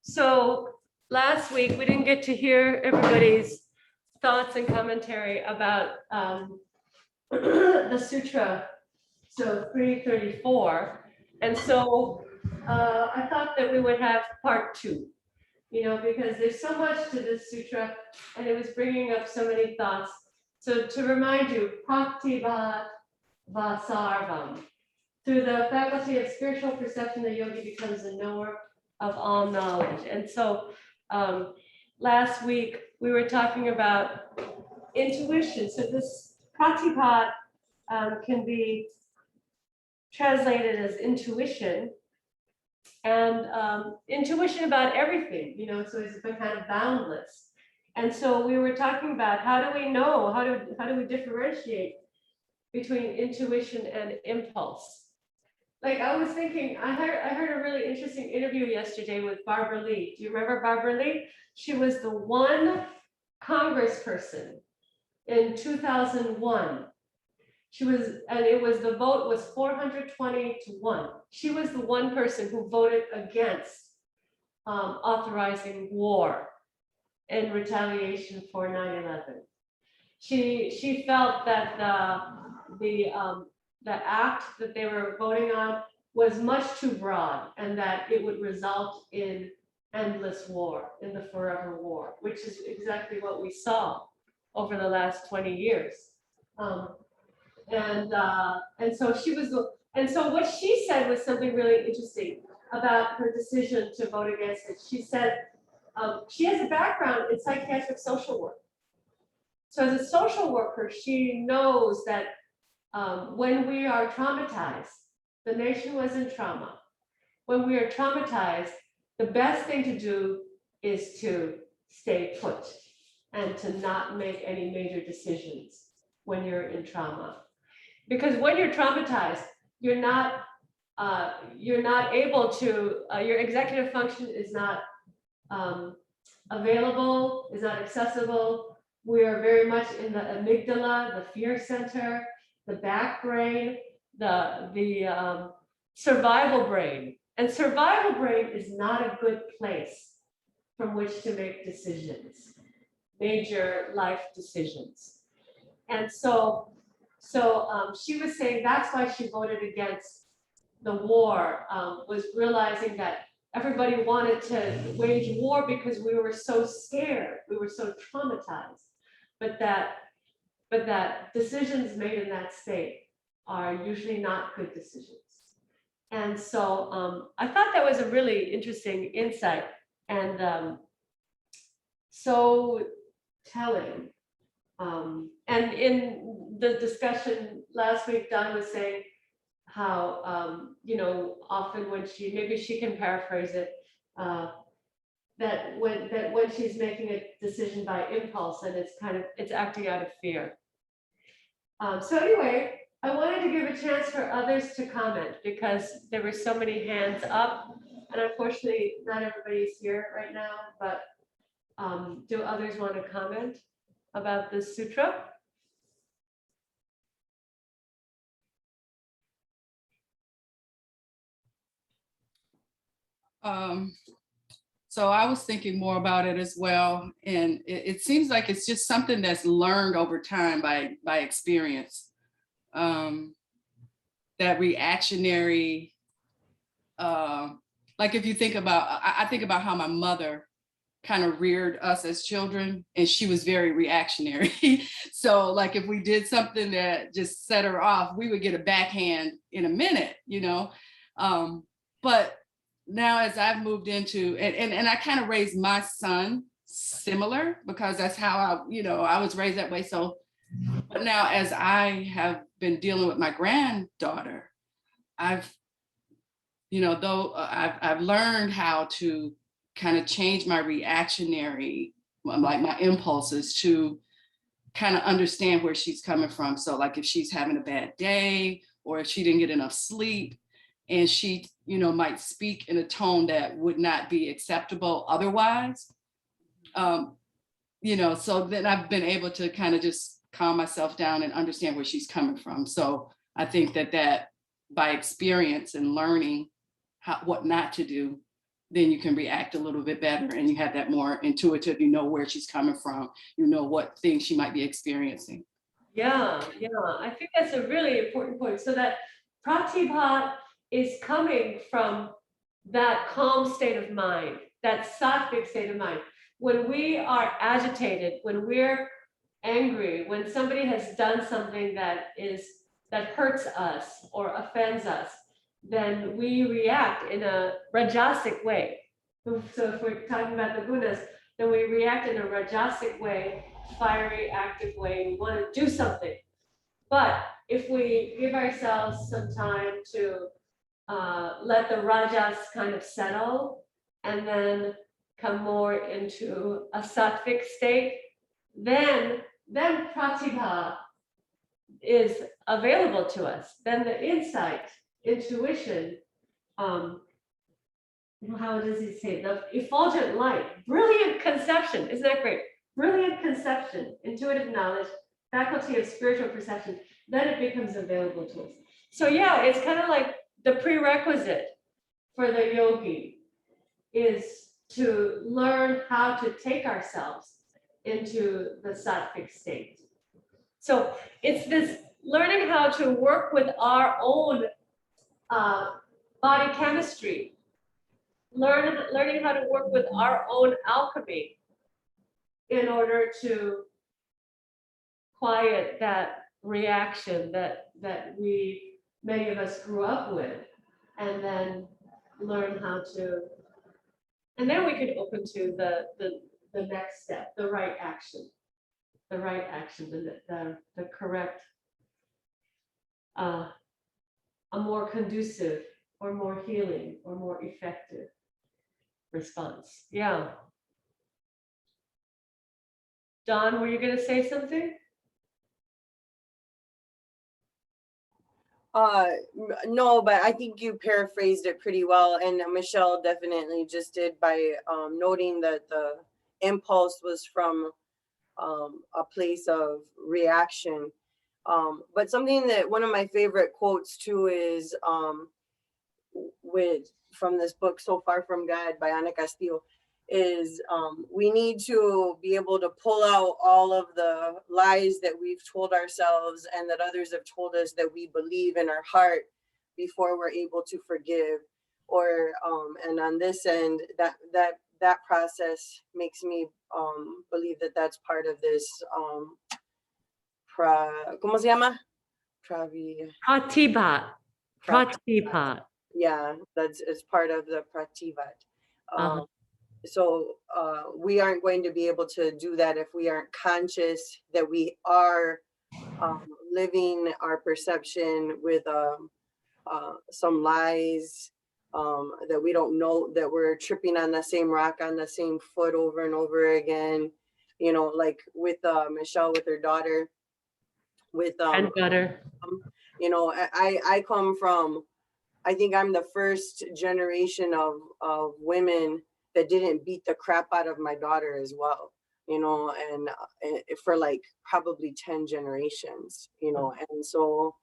So last week, we didn't get to hear everybody's thoughts and commentary about the sutra, so 334. And so I thought that we would have part 2, because there's so much to this sutra and it was bringing up so many thoughts. So to remind you, Bhakti-bhat Vasarvam. Through the faculty of spiritual perception, the yogi becomes a knower of all knowledge. And so last week we were talking about intuition. So this Pratibhat can be translated as intuition, and intuition about everything, so it's been kind of boundless. And so we were talking about how do we know, how do we differentiate between intuition and impulse? Like I was thinking, I heard a really interesting interview yesterday with Barbara Lee. Do you remember Barbara Lee? She was the one congressperson in 2001. The vote was 420 to 1. She was the one person who voted against authorizing war in retaliation for 9/11. She felt that the act that they were voting on was much too broad and that it would result in endless war, in the forever war, which is exactly what we saw over the last 20 years. And so what she said was something really interesting about her decision to vote against it. She said she has a background in psychiatric social work. So as a social worker, she knows that when we are traumatized, the nation was in trauma. When we are traumatized, the best thing to do is to stay put and to not make any major decisions when you're in trauma. Because when you're traumatized, you're not able to, your executive function is not available, is not accessible. We are very much in the amygdala, the fear center, the back brain, the survival brain. And survival brain is not a good place from which to make decisions, major life decisions. And so she was saying that's why she voted against the war, was realizing that everybody wanted to wage war because we were so scared, we were so traumatized, but that decisions made in that state are usually not good decisions. And so I thought that was a really interesting insight and so telling. And in the discussion last week, Don was saying how, often when maybe she can paraphrase it, that when she's making a decision by impulse and it's acting out of fear. So anyway, I wanted to give a chance for others to comment because there were so many hands up, and unfortunately not everybody's here right now, but do others want to comment about this sutra? So I was thinking more about it as well, and it seems like it's just something that's learned over time by experience. That reactionary, like if you think about, I think about how my mother kind of reared us as children, and she was very reactionary. So like if we did something that just set her off, we would get a backhand in a minute, but now as I've moved into, and I kind of raised my son similar because that's how I was raised that way. So, but now as I have been dealing with my granddaughter, I've learned how to kind of change my reactionary, like my impulses, to kind of understand where she's coming from. So like if she's having a bad day or if she didn't get enough sleep and she, might speak in a tone that would not be acceptable otherwise, so then I've been able to kind of just calm myself down and understand where she's coming from. So I think that by experience and learning what not to do, then you can react a little bit better, and you have that more intuitive, you know where she's coming from, you know what things she might be experiencing. Yeah, yeah, I think that's a really important point. So that pratibha is coming from that calm state of mind, that sattvic state of mind. When we are agitated, when we're angry, when somebody has done something that hurts us or offends us, then we react in a rajasic way. So if we're talking about the gunas, then we react in a rajasic way, fiery, active way. We want to do something. But if we give ourselves some time to let the rajas kind of settle and then come more into a sattvic state, then pratibha is available to us. Then the insight, intuition, um, how does he say, the effulgent light, brilliant conception, isn't that great? Brilliant conception, intuitive knowledge, faculty of spiritual perception, then it becomes available to us. So yeah, it's kind of like the prerequisite for the yogi is to learn how to take ourselves into the sattvic state. So it's this learning how to work with our own body chemistry, learning how to work with our own alchemy in order to quiet that reaction that many of us grew up with, and then learn how to, and then we could open to the next step, the right action, the correct, a more conducive or more healing or more effective response. Yeah. Don, were you going to say something? No, but I think you paraphrased it pretty well, and Michelle definitely just did by noting that the impulse was from a place of reaction. But something that one of my favorite quotes too is from this book, So Far From God by Ana Castillo, is we need to be able to pull out all of the lies that we've told ourselves and that others have told us that we believe in our heart before we're able to forgive. Or and on this end, that process makes me believe that that's part of this ¿cómo se llama? Pratibha. Pratibha. Yeah, it's part of the prativat. So we aren't going to be able to do that if we aren't conscious that we are living our perception with some lies, that we don't know, that we're tripping on the same rock, on the same foot over and over again. You know, like with Michelle, with her daughter, with And butter. you know, I come from, I think I'm the first generation of women that didn't beat the crap out of my daughter as well, you know, and for like probably 10 generations, you know, and so,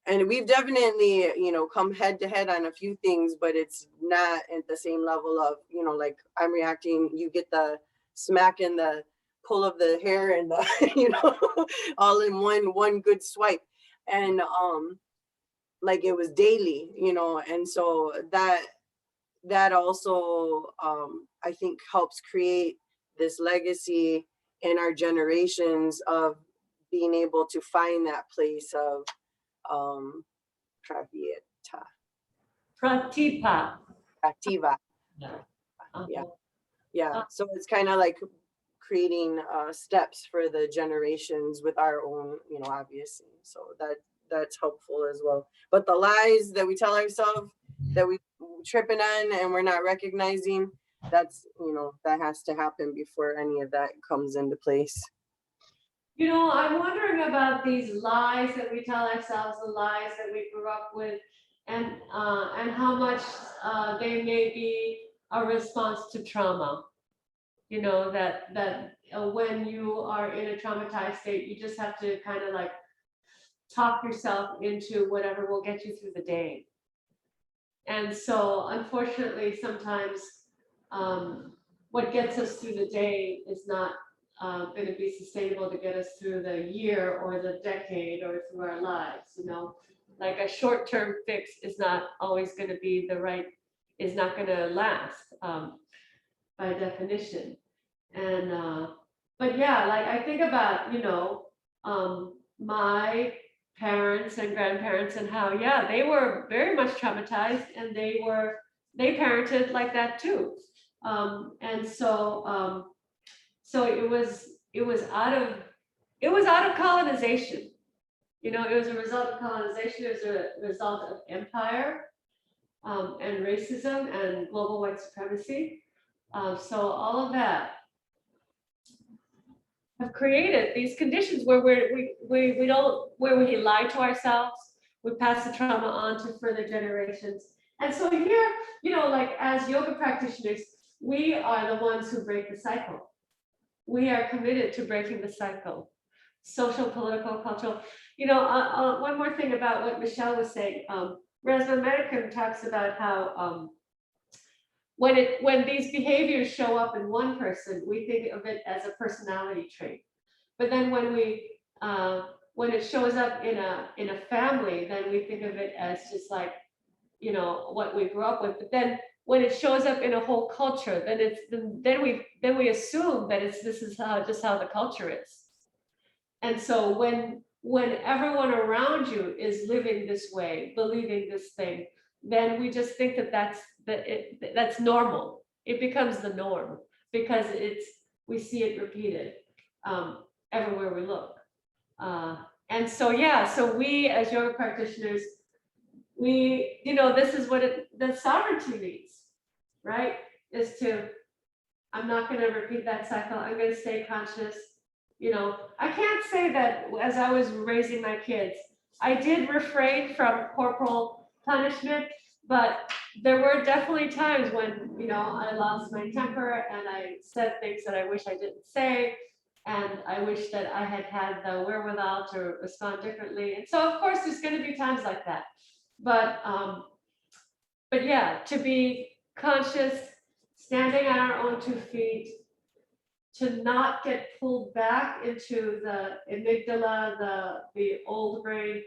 and we've definitely, you know, come head to head on a few things, but it's not at the same level of, you know, like I'm reacting, you get the smack and the pull of the hair and the, you know, all in one good swipe. And like it was daily, you know, and so that also I think helps create this legacy in our generations of being able to find that place of Pratipa. prativa. Yeah. So it's kind of like creating steps for the generations with our own, you know, obviously. So that's helpful as well. But the lies that we tell ourselves that we tripping on and we're not recognizing, that's, you know, that has to happen before any of that comes into place. You know, I'm wondering about these lies that we tell ourselves, the lies that we grew up with, and how much they may be a response to trauma. You know, that when you are in a traumatized state, you just have to kind of like talk yourself into whatever will get you through the day. And so unfortunately, sometimes what gets us through the day is not going to be sustainable to get us through the year or the decade or through our lives, you know. Like a short-term fix is not always going to be the right, is not going to last by definition. And but yeah, like I think about, you know, my parents and grandparents and how, yeah, they were very much traumatized and they parented like that too. And so so it was out of colonization. You know, it was a result of colonization. It was a result of empire and racism and global white supremacy. So all of that have created these conditions where we don't, where we lie to ourselves, we pass the trauma on to further generations. And so here, you know, like as yoga practitioners, we are the ones who break the cycle. We are committed to breaking the cycle, social, political, cultural. You know, one more thing about what Michelle was saying. Resma Medicum talks about how when these behaviors show up in one person, we think of it as a personality trait. But then when it shows up in a family, then we think of it as just like, you know, what we grew up with. But then when it shows up in a whole culture, then we assume that this is just how the culture is. And so when everyone around you is living this way, believing this thing, then we just think that that's normal. It becomes the norm because we see it repeated everywhere we look. And so yeah, so we as yoga practitioners, you know, this is what the sovereignty means, right? Is to, I'm not going to repeat that cycle. I'm going to stay conscious. You know, I can't say that as I was raising my kids, I did refrain from corporal punishment, but there were definitely times when, you know, I lost my temper and I said things that I wish I didn't say. And I wish that I had had the wherewithal to respond differently. And so, of course, there's going to be times like that. But yeah, to be conscious, standing on our own 2 feet, to not get pulled back into the amygdala, the old brain,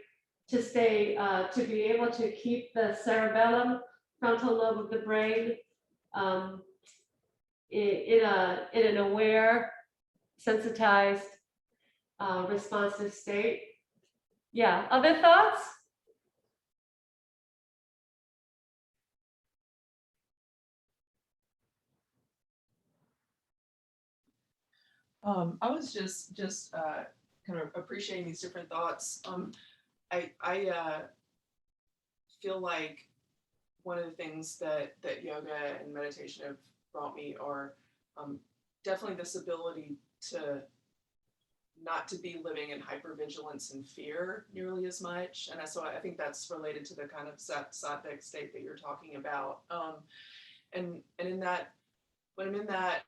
to stay, to be able to keep the cerebellum, frontal lobe of the brain, in an aware, sensitized, responsive state. Yeah, other thoughts? I was just kind of appreciating these different thoughts. I feel like one of the things that yoga and meditation have brought me are definitely this ability to not to be living in hypervigilance and fear nearly as much. And so I think that's related to the kind of sattvic state that you're talking about. And in that, when I'm in that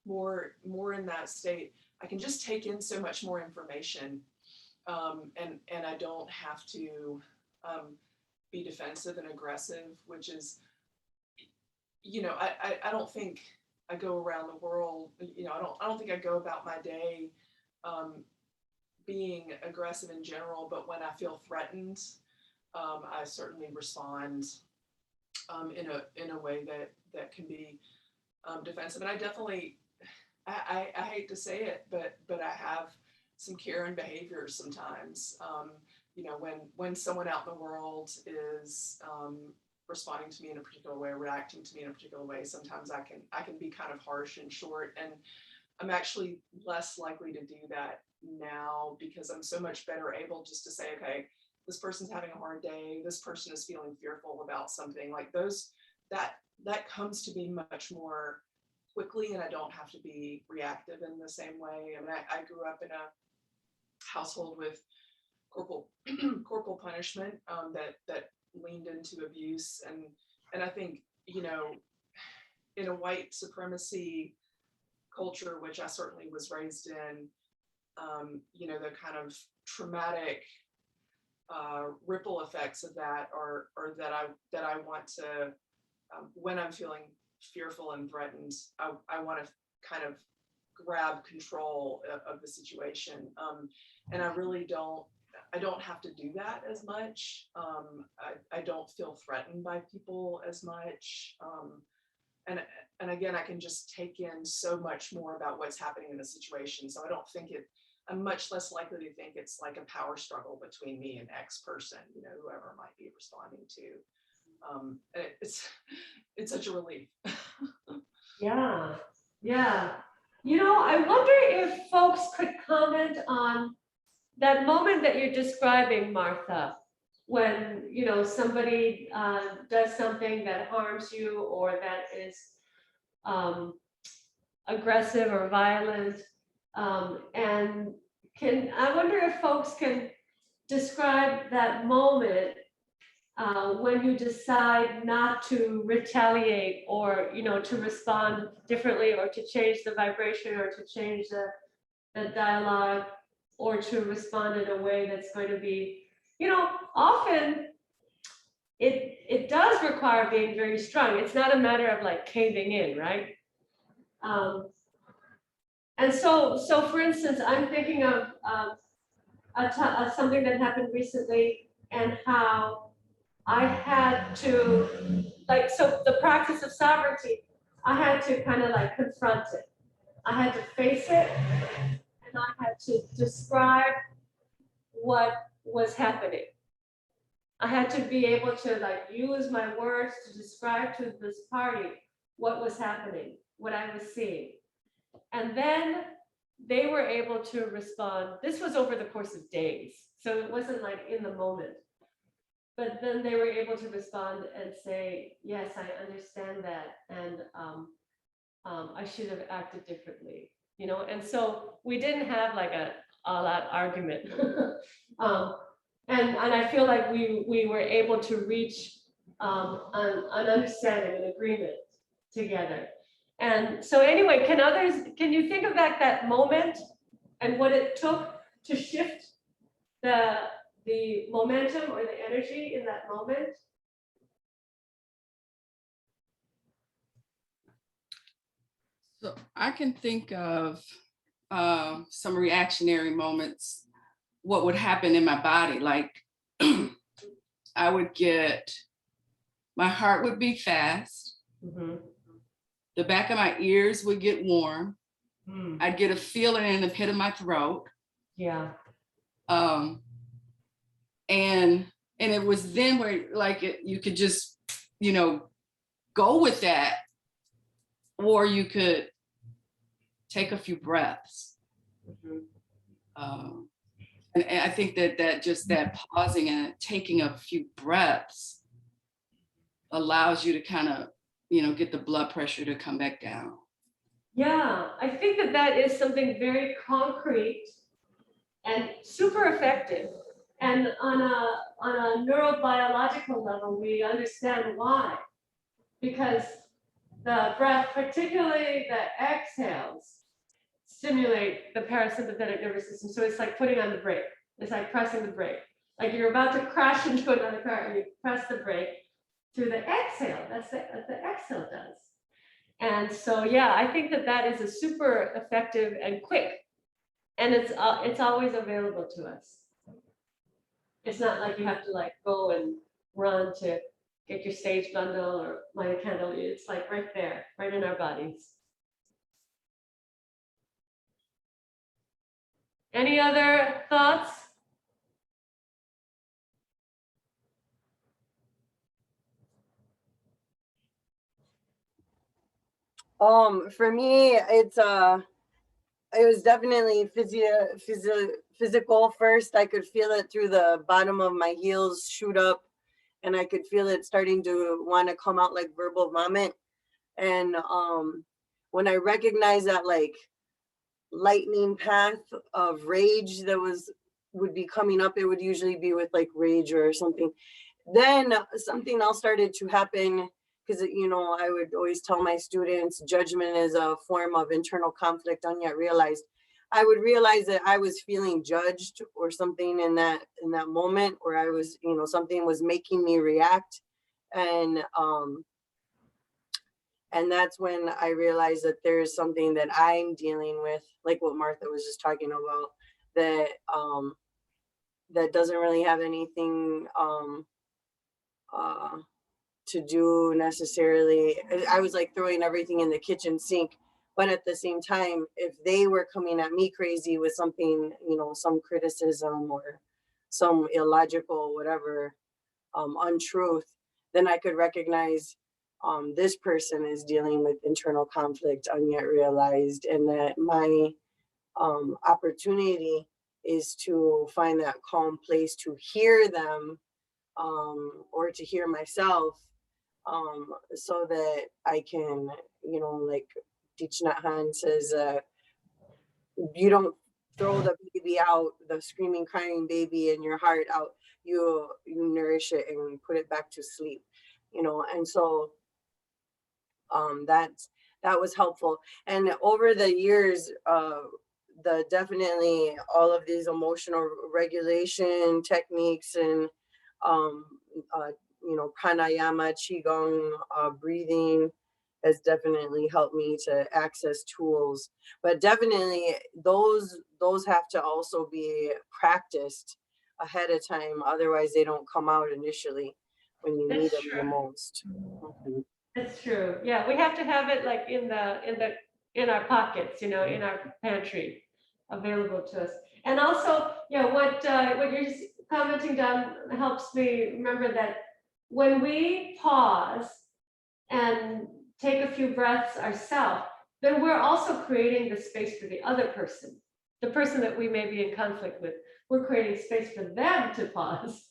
more in that state, I can just take in so much more information, and I don't have to be defensive and aggressive, which is, you know, I don't think I go around the world, you know, I don't think I go about my day being aggressive in general, but when I feel threatened, I certainly respond in a way that can be defensive. And I definitely, I hate to say it, but I have some Karen behaviors sometimes. You know, when someone out in the world is responding to me in a particular way, reacting to me in a particular way, sometimes I can be kind of harsh and short, and I'm actually less likely to do that now because I'm so much better able just to say, okay, this person's having a hard day, this person is feeling fearful about something, like those, that comes to me much more quickly, and I don't have to be reactive in the same way. I mean, I grew up in a household with corporal punishment that leaned into abuse, and I think, you know, in a white supremacy culture, which I certainly was raised in, you know, the kind of traumatic ripple effects of that, or that I want to, when I'm feeling fearful and threatened, I want to kind of grab control of the situation. And I really don't have to do that as much. I don't feel threatened by people as much. And again, I can just take in so much more about what's happening in the situation. So I don't think I'm much less likely to think it's like a power struggle between me and X person, whoever might be responding to. It's such a relief. Yeah, yeah. I wonder if folks could comment on that moment that you're describing, Martha, when, somebody does something that harms you or that is aggressive or violent. And I wonder if folks can describe that moment when you decide not to retaliate or, to respond differently or to change the vibration or to change the dialogue or to respond in a way that's going to be, often it does require being very strong. It's not a matter of like caving in, right? And so for instance, I'm thinking of something that happened recently and how I had to, so the practice of sovereignty, I had to kind of like confront it. I had to face it and I had to describe what was happening. I had to be able to like use my words to describe to this party what was happening, what I was seeing. And then they were able to respond. This was over the course of days, so it wasn't like in the moment. But then they were able to respond and say, yes, I understand that. And I should have acted differently, And so we didn't have like a all-out argument. And I feel like we were able to reach an understanding, an agreement together. And so anyway, can you think of that moment and what it took to shift the momentum or the energy in that moment? So I can think of some reactionary moments, what would happen in my body. Like I would my heart would beat fast. Mm-hmm. The back of my ears would get warm. Mm. I'd get a feeling in the pit of my throat. Yeah. And it was then where like you could just, go with that, or you could take a few breaths. Mm-hmm. And I think that just that pausing and taking a few breaths allows you to kind of, get the blood pressure to come back down. Yeah, I think that is something very concrete and super effective. And on a neurobiological level, we understand why. Because the breath, particularly the exhales, stimulate the parasympathetic nervous system. So it's like putting on the brake. It's like pressing the brake. Like you're about to crash into another car and you press the brake through the exhale. That's what the exhale does. And so, yeah, I think that is a super effective and quick, and it's always available to us. It's not like you have to like go and run to get your sage bundle or light a candle. It's like right there, right in our bodies. Any other thoughts? For me, it was definitely physical first. I could feel it through the bottom of my heels shoot up, and I could feel it starting to want to come out like verbal vomit. And when I recognized that like lightning path of rage that would be coming up, it would usually be with like rage or something. Then something else started to happen, because I would always tell my students judgment is a form of internal conflict unyet realized. I would realize that I was feeling judged or something in that moment, or I was, you know, something was making me react. And that's when I realized that there's something that I'm dealing with, like what Martha was just talking about, that that doesn't really have anything to do necessarily. I was like throwing everything in the kitchen sink, but at the same time, if they were coming at me crazy with something, you know, some criticism or some illogical, whatever, untruth, then I could recognize this person is dealing with internal conflict unyet realized, and that my opportunity is to find that calm place to hear them, or to hear myself, so that I can, you know, like Thich Nhat Hanh says, you don't throw the baby out, the screaming, crying baby in your heart out. You nourish it and put it back to sleep, you know. And so that was helpful. And over the years, the definitely all of these emotional regulation techniques and you know, pranayama, qigong, breathing has definitely helped me to access tools. But definitely those have to also be practiced ahead of time, otherwise they don't come out initially when you need That's them the true. most. Mhm. That's true. Yeah, we have to have it like in our pockets, you know, in our pantry, available to us. And also, yeah, what you're just commenting, Don, helps me remember that when we pause and take a few breaths ourselves, then we're also creating the space for the other person, the person that we may be in conflict with. We're creating space for them to pause,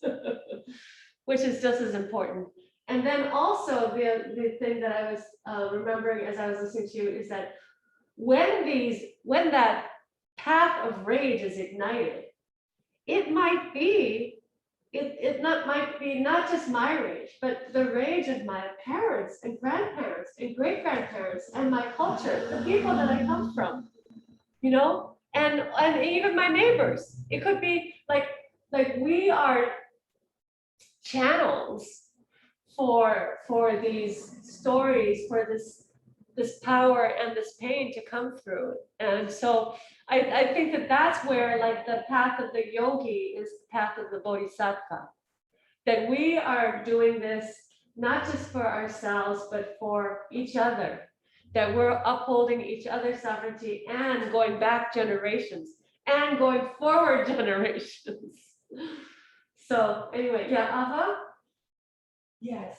which is just as important. And then also the thing that I was remembering as I was listening to you is that when that path of rage is ignited, it might be might be not just my rage, but the rage of my parents and grandparents and great grandparents and my culture, the people that I come from, you know, and even my neighbors. It could be like we are channels for these stories, for this power and this pain to come through. And so I think that that's where like the path of the yogi is the path of the bodhisattva, that we are doing this not just for ourselves, but for each other, that we're upholding each other's sovereignty and going back generations and going forward generations. So anyway, yeah, Yes,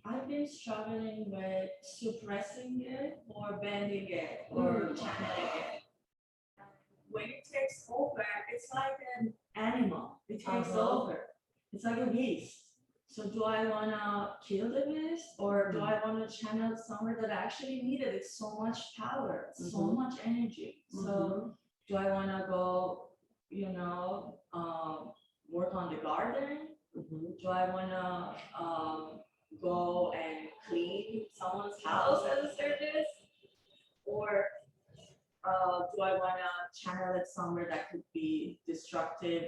I've been struggling with suppressing it or bending it or channeling it. When it takes over, it's like an animal. It takes over. It's like a beast. So do I wanna kill the beast, or do I wanna channel it somewhere that I actually need it? It's so much power, so much energy. So do I wanna go, you know, work on the garden? Do I wanna go and clean someone's house as a service, or do I wanna channel it somewhere that could be destructive,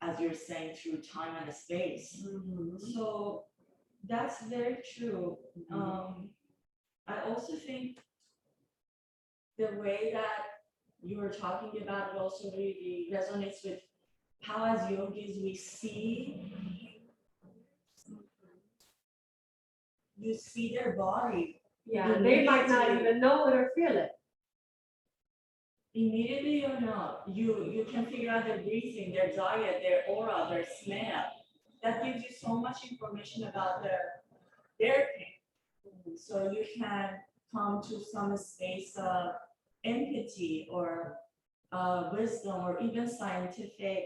as you're saying, through time and space? So that's very true. I also think the way that you were talking about it also really resonates with how, as yogis, you see their body. yeah, they might not even know it or feel it. Immediately or not, you can figure out their breathing, their diet, their aura, their smell. That gives you so much information about their pain. So you can come to some space of empathy or wisdom or even scientific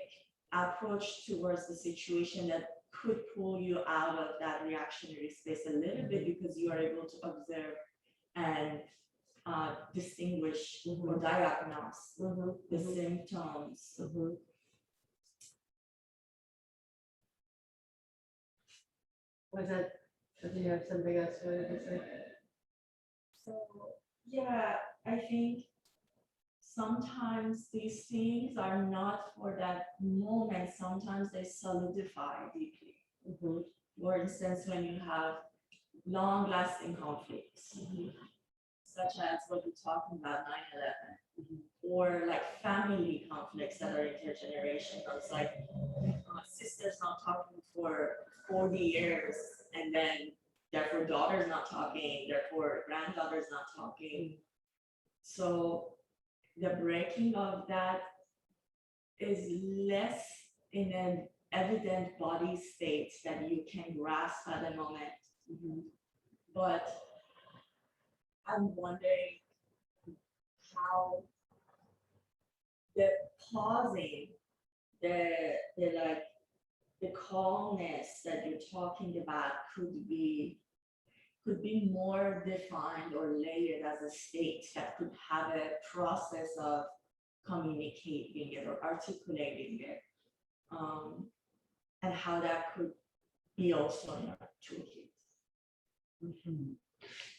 approach towards the situation that could pull you out of that reactionary space a little bit, because you are able to observe and distinguish or diagnose the symptoms. Was that, do you have something else you wanted to say? So yeah, I think sometimes these things are not for that moment, sometimes they solidify deeply. Mhm. For instance, when you have long-lasting conflicts, such as what we're talking about 9/11, or like family conflicts that are intergenerational. It's like sisters not talking for 40 years, and then therefore daughter's not talking, therefore granddaughter's not talking. So the breaking of that is less in an evident body state that you can grasp at the moment. But I'm wondering how the pausing, the calmness that you're talking about could be more defined or layered as a state that could have a process of communicating it or articulating it, and how that could be also in our toolkit.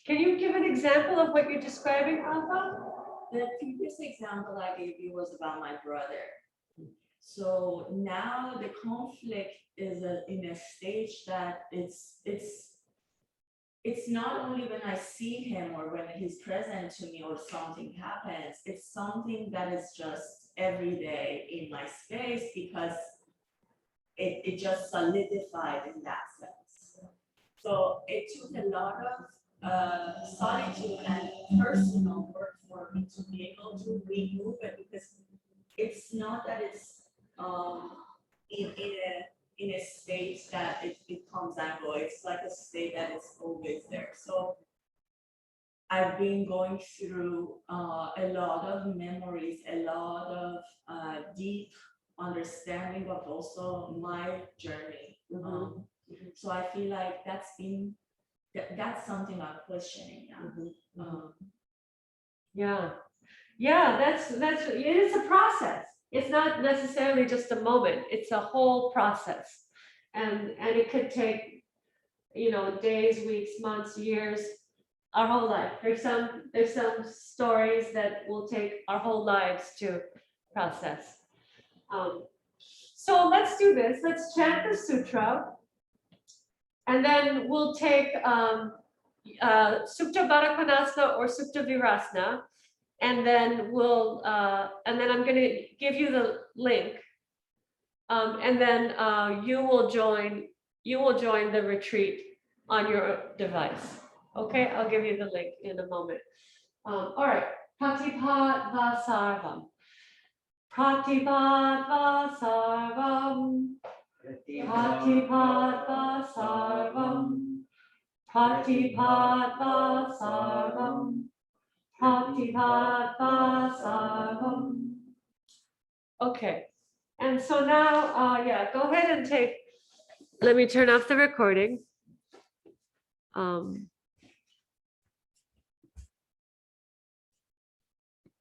Can you give an example of what you're describing, Alpha? The previous example I gave you was about my brother. So now the conflict is in a stage that it's not only when I see him or when he's present to me or something happens, it's something that is just every day in my space because it just solidified in that sense. So it took a lot of solitude and personal work for me to be able to remove it, because it's not that it's in a state that it comes and goes. It's like a state that is always there. So I've been going through a lot of memories, a lot of deep understanding of also my journey. So I feel like that's something I'm questioning now. Yeah, that's, it is a process. It's not necessarily just a moment, it's a whole process. And it could take, days, weeks, months, years, our whole life. There's some stories that will take our whole lives to process. So let's do this, let's chant the sutra. And then we'll take Supta Baddha Konasana or Supta Virasana. And then and then I'm gonna give you the link. And then you will join the retreat on your device. Okay, I'll give you the link in a moment. All right, Pratipadva Sarvam. Pratipadva Sarvam. Pratipadva Sarvam. Pratipadva Sarvam. Pratipadva Sarvam. Okay, and so now, go ahead and let me turn off the recording.